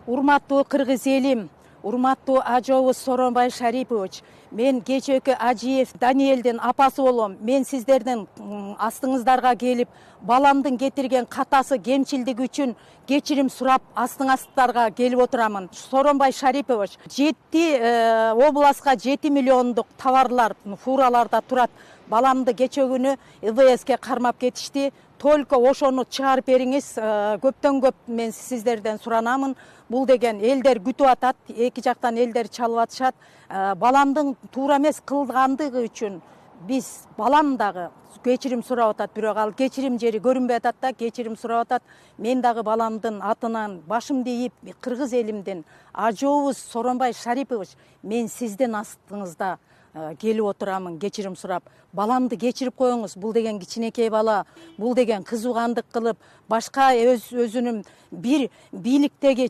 Урматтуу кыргыз элим, урматтуу ажообуз Сооронбай Шарипович, мен кечээки Ажиев Даинелдин апасы болом. Мен сиздердин астыңыздарга келип, баламдын кетирген катасы кемчилдиги үчүн кечирим сурап астыңыздарга келип отурамын. Сооронбай Шарипович, 7 областка 7 миллиондук товарлар фураларда турат. Баламды кечээ күнү ИВСке кармап кетишти. Только ошону чыгарып бериңиз, көптөн көп мен сиздерден суранамын. Бул деген элдер күтүп атат, эки жактан элдер чалып атышат. Баламдын туура эмес кылгандыгы үчүн биз балам дагы кечирим сурап атат, бирок ал кечирим жери көрүнбөй атат да, кечирим сурап атат. Мен дагы баламдын атынан башымды ийип, кыргыз элимдин ажообуз Сооронбай Шарипович, мен сиздин астыңызда келип отурамын кечирим сурап. Баламды кечирип коюңуз. Бул деген кичинекей бала, бул деген кызугандык кылып, башка өзүнүн бир бийликтеги